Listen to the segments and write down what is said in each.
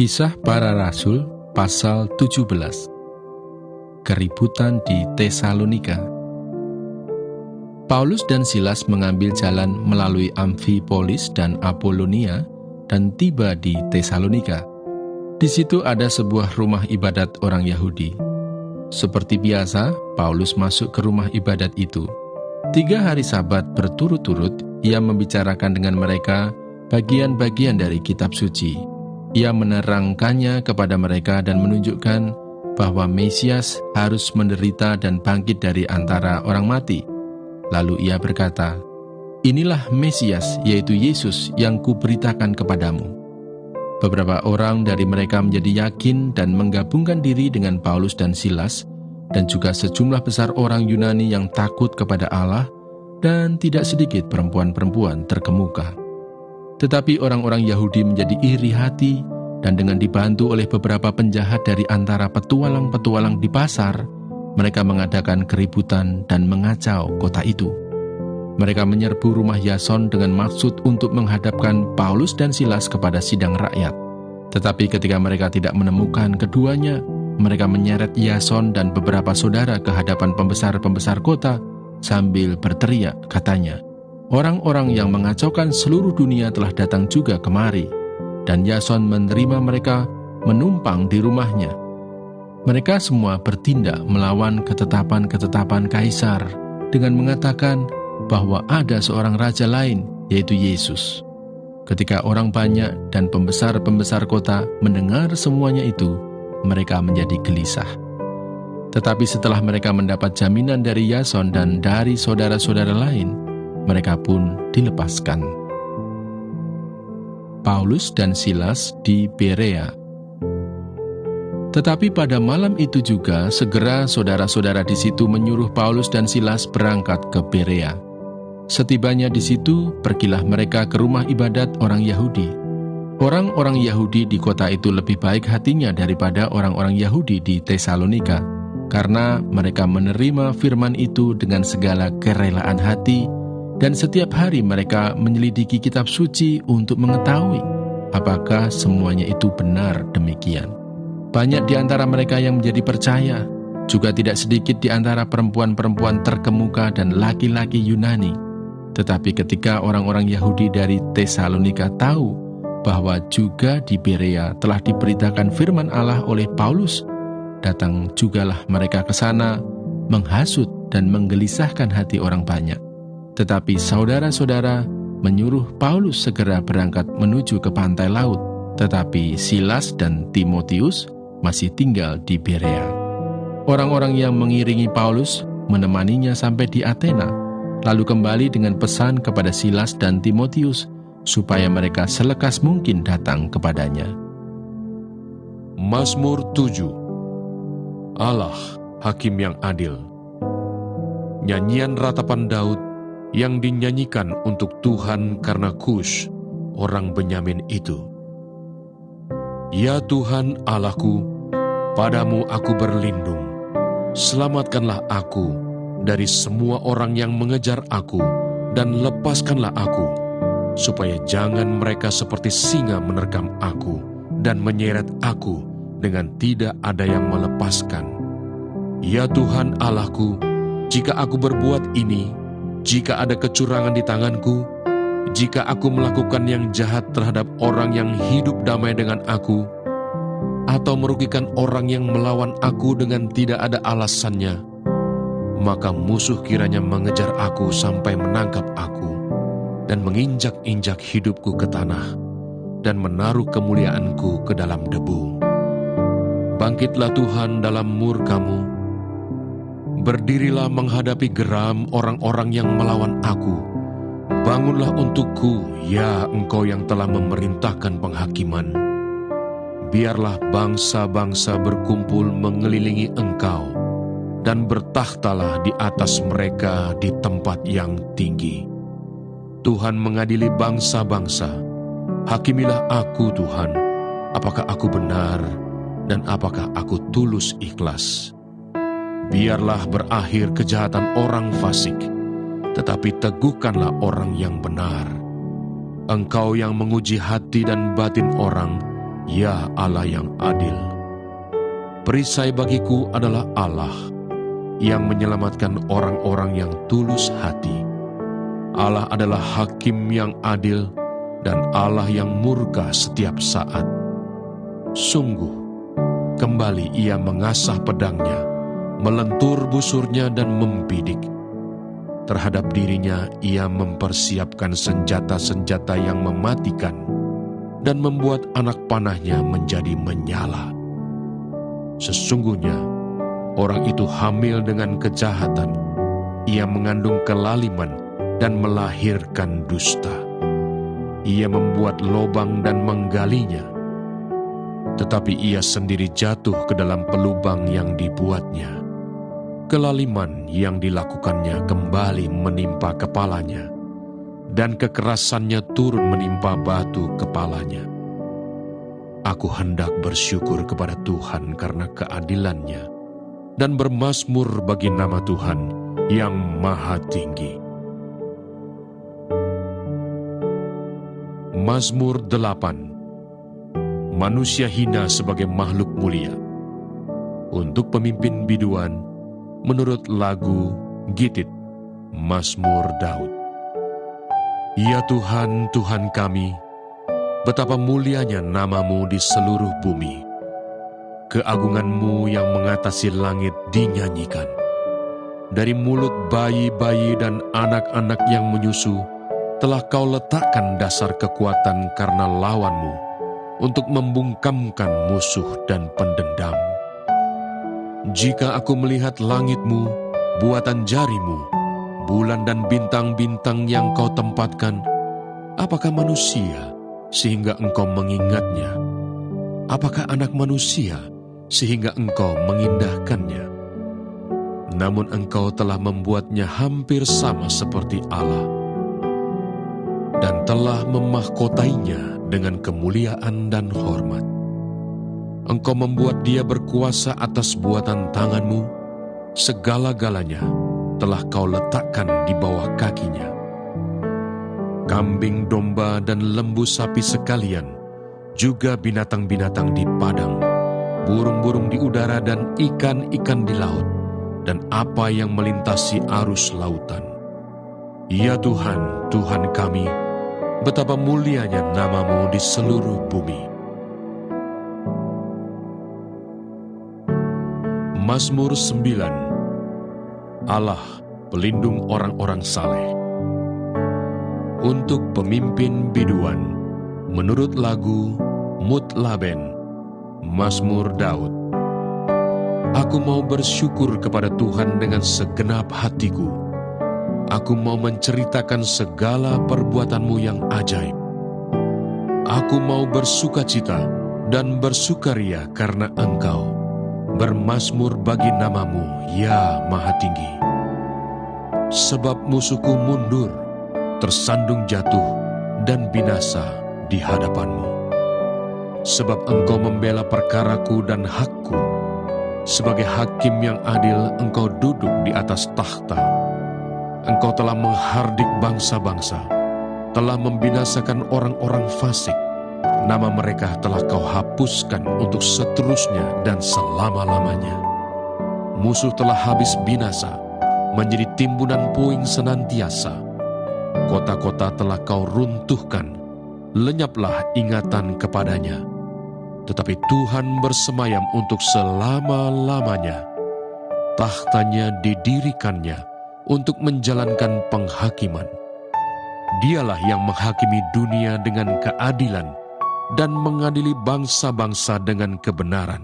Kisah Para Rasul pasal 17. Keributan di Tesalonika. Paulus dan Silas mengambil jalan melalui Amfipolis dan Apolonia dan tiba di Tesalonika. Di situ ada sebuah rumah ibadat orang Yahudi. Seperti biasa, Paulus masuk ke rumah ibadat itu. 3 hari Sabat berturut-turut, ia membicarakan dengan mereka bagian-bagian dari kitab suci. Ia menerangkannya kepada mereka dan menunjukkan bahwa Mesias harus menderita dan bangkit dari antara orang mati. Lalu ia berkata, "Inilah Mesias, yaitu Yesus yang kuberitakan kepadamu." Beberapa orang dari mereka menjadi yakin dan menggabungkan diri dengan Paulus dan Silas, dan juga sejumlah besar orang Yunani yang takut kepada Allah, dan tidak sedikit perempuan-perempuan terkemuka. Tetapi orang-orang Yahudi menjadi iri hati, dan dengan dibantu oleh beberapa penjahat dari antara petualang-petualang di pasar, mereka mengadakan keributan dan mengacau kota itu. Mereka menyerbu rumah Yason dengan maksud untuk menghadapkan Paulus dan Silas kepada sidang rakyat. Tetapi ketika mereka tidak menemukan keduanya, mereka menyeret Yason dan beberapa saudara ke hadapan pembesar-pembesar kota sambil berteriak, katanya, "Orang-orang yang mengacaukan seluruh dunia telah datang juga kemari." Dan Yason menerima mereka menumpang di rumahnya. Mereka semua bertindak melawan ketetapan-ketetapan Kaisar dengan mengatakan bahwa ada seorang raja lain, yaitu Yesus. Ketika orang banyak dan pembesar-pembesar kota mendengar semuanya itu, mereka menjadi gelisah. Tetapi setelah mereka mendapat jaminan dari Yason dan dari saudara-saudara lain, mereka pun dilepaskan. Paulus dan Silas di Berea. Tetapi pada malam itu juga segera saudara-saudara di situ menyuruh Paulus dan Silas berangkat ke Berea. Setibanya di situ, pergilah mereka ke rumah ibadat orang Yahudi. Orang-orang Yahudi di kota itu lebih baik hatinya daripada orang-orang Yahudi di Tesalonika, karena mereka menerima firman itu dengan segala kerelaan hati, dan setiap hari mereka menyelidiki kitab suci untuk mengetahui apakah semuanya itu benar demikian. Banyak di antara mereka yang menjadi percaya, juga tidak sedikit di antara perempuan-perempuan terkemuka dan laki-laki Yunani. Tetapi ketika orang-orang Yahudi dari Tesalonika tahu bahwa juga di Berea telah diberitakan firman Allah oleh Paulus, datang jugalah mereka ke sana, menghasut dan menggelisahkan hati orang banyak. Tetapi saudara-saudara menyuruh Paulus segera berangkat menuju ke pantai laut, tetapi Silas dan Timotius masih tinggal di Berea. Orang-orang yang mengiringi Paulus menemaninya sampai di Athena, lalu kembali dengan pesan kepada Silas dan Timotius supaya mereka selekas mungkin datang kepadanya. Mazmur 7. Allah, Hakim yang adil. Nyanyian ratapan Daud yang dinyanyikan untuk Tuhan karena Kush, orang Benyamin itu. Ya Tuhan Allahku, padamu aku berlindung. Selamatkanlah aku dari semua orang yang mengejar aku, dan lepaskanlah aku, supaya jangan mereka seperti singa menerkam aku dan menyeret aku dengan tidak ada yang melepaskan. Ya Tuhan Allahku, jika aku berbuat ini, jika ada kecurangan di tanganku, jika aku melakukan yang jahat terhadap orang yang hidup damai dengan aku, atau merugikan orang yang melawan aku dengan tidak ada alasannya, maka musuh kiranya mengejar aku sampai menangkap aku, dan menginjak-injak hidupku ke tanah, dan menaruh kemuliaanku ke dalam debu. Bangkitlah Tuhan dalam murka-Mu, berdirilah menghadapi geram orang-orang yang melawan aku. Bangunlah untukku, ya Engkau yang telah memerintahkan penghakiman. Biarlah bangsa-bangsa berkumpul mengelilingi Engkau, dan bertakhtalah di atas mereka di tempat yang tinggi. Tuhan mengadili bangsa-bangsa. Hakimilah aku, Tuhan, apakah aku benar, dan apakah aku tulus ikhlas. Biarlah berakhir kejahatan orang fasik, tetapi teguhkanlah orang yang benar. Engkau yang menguji hati dan batin orang, ya Allah yang adil. Perisai bagiku adalah Allah yang menyelamatkan orang-orang yang tulus hati. Allah adalah hakim yang adil dan Allah yang murka setiap saat. Sungguh, kembali ia mengasah pedangnya, melentur busurnya dan membidik. Terhadap dirinya ia mempersiapkan senjata-senjata yang mematikan dan membuat anak panahnya menjadi menyala. Sesungguhnya, orang itu hamil dengan kejahatan, ia mengandung kelaliman dan melahirkan dusta. Ia membuat lobang dan menggalinya, tetapi ia sendiri jatuh ke dalam pelubang yang dibuatnya. Kelaliman yang dilakukannya kembali menimpa kepalanya, dan kekerasannya turun menimpa batu kepalanya. Aku hendak bersyukur kepada Tuhan karena keadilannya, dan bermazmur bagi nama Tuhan yang Maha Tinggi. Mazmur 8. Manusia hina sebagai makhluk mulia. Untuk pemimpin biduan, menurut lagu Gitit, Mazmur Daud. Ya Tuhan, Tuhan kami, betapa mulianya nama-Mu di seluruh bumi. Keagungan-Mu yang mengatasi langit dinyanyikan. Dari mulut bayi-bayi dan anak-anak yang menyusu, telah Kau letakkan dasar kekuatan karena lawan-Mu, untuk membungkamkan musuh dan pendendam. Jika aku melihat langit-Mu, buatan jari-Mu, bulan dan bintang-bintang yang Kau tempatkan, apakah manusia sehingga Engkau mengingatnya? Apakah anak manusia sehingga Engkau mengindahkannya? Namun Engkau telah membuatnya hampir sama seperti Allah, dan telah memahkotainya dengan kemuliaan dan hormat. Engkau membuat dia berkuasa atas buatan tangan-Mu, segala-galanya telah Kau letakkan di bawah kakinya. Kambing, domba, dan lembu sapi sekalian, juga binatang-binatang di padang, burung-burung di udara dan ikan-ikan di laut, dan apa yang melintasi arus lautan. Ya Tuhan, Tuhan kami, betapa mulianya nama-Mu di seluruh bumi. Mazmur 9. Allah, pelindung orang-orang saleh. Untuk pemimpin biduan, menurut lagu Mutlaben, Mazmur Daud. Aku mau bersyukur kepada Tuhan dengan segenap hatiku. Aku mau menceritakan segala perbuatan-Mu yang ajaib. Aku mau bersukacita dan bersukaria karena Engkau, bermazmur bagi nama-Mu, ya Maha Tinggi. Sebab musuhku mundur, tersandung jatuh, dan binasa di hadapan-Mu. Sebab Engkau membela perkaraku dan hakku. Sebagai hakim yang adil, Engkau duduk di atas takhta. Engkau telah menghardik bangsa-bangsa, telah membinasakan orang-orang fasik. Nama mereka telah Kau hapuskan untuk seterusnya dan selama-lamanya. Musuh telah habis binasa, menjadi timbunan puing senantiasa. Kota-kota telah Kau runtuhkan, lenyaplah ingatan kepadanya. Tetapi Tuhan bersemayam untuk selama-lamanya. Tahtanya didirikannya untuk menjalankan penghakiman. Dialah yang menghakimi dunia dengan keadilan dan mengadili bangsa-bangsa dengan kebenaran.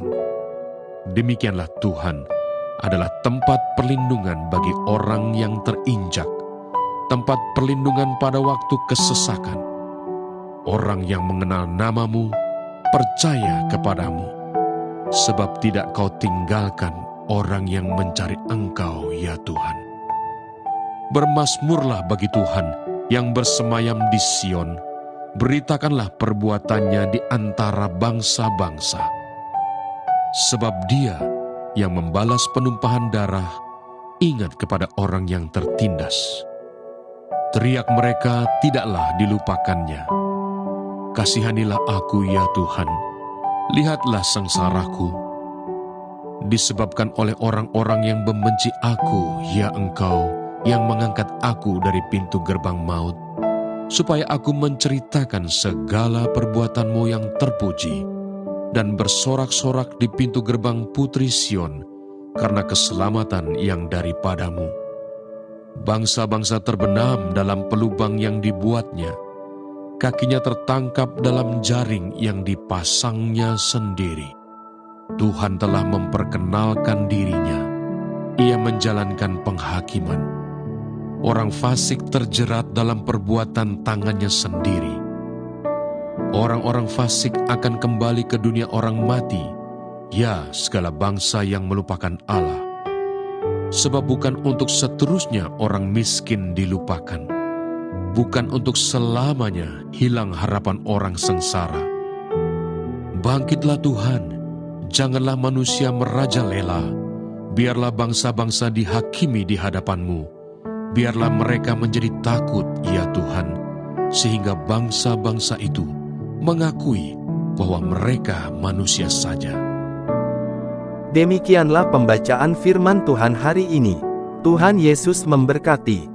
Demikianlah Tuhan adalah tempat perlindungan bagi orang yang terinjak, tempat perlindungan pada waktu kesesakan. Orang yang mengenal nama-Mu percaya kepada-Mu, sebab tidak Kau tinggalkan orang yang mencari Engkau, ya Tuhan. Bermazmurlah bagi Tuhan yang bersemayam di Sion, beritakanlah perbuatannya di antara bangsa-bangsa. Sebab Dia yang membalas penumpahan darah, ingat kepada orang yang tertindas. Teriak mereka tidaklah dilupakannya. Kasihanilah aku, ya Tuhan, Lihatlah sengsaraku, disebabkan oleh orang-orang yang membenci aku, ya Engkau yang mengangkat aku dari pintu gerbang maut, supaya aku menceritakan segala perbuatanmu yang terpuji, dan bersorak-sorak di pintu gerbang Putri Sion, karena keselamatan yang daripadamu. Bangsa-bangsa terbenam dalam pelubang yang dibuatnya, kakinya tertangkap dalam jaring yang dipasangnya sendiri. Tuhan telah memperkenalkan dirinya, Ia menjalankan penghakiman. Orang fasik terjerat dalam perbuatan tangannya sendiri. Orang-orang fasik akan kembali ke dunia orang mati, ya segala bangsa yang melupakan Allah. Sebab bukan untuk seterusnya orang miskin dilupakan, bukan untuk selamanya hilang harapan orang sengsara. Bangkitlah Tuhan, janganlah manusia merajalela, biarlah bangsa-bangsa dihakimi di hadapan-Mu. Biarlah mereka menjadi takut, ya Tuhan, sehingga bangsa-bangsa itu mengakui bahwa mereka manusia saja. Demikianlah pembacaan firman Tuhan hari ini. Tuhan Yesus memberkati.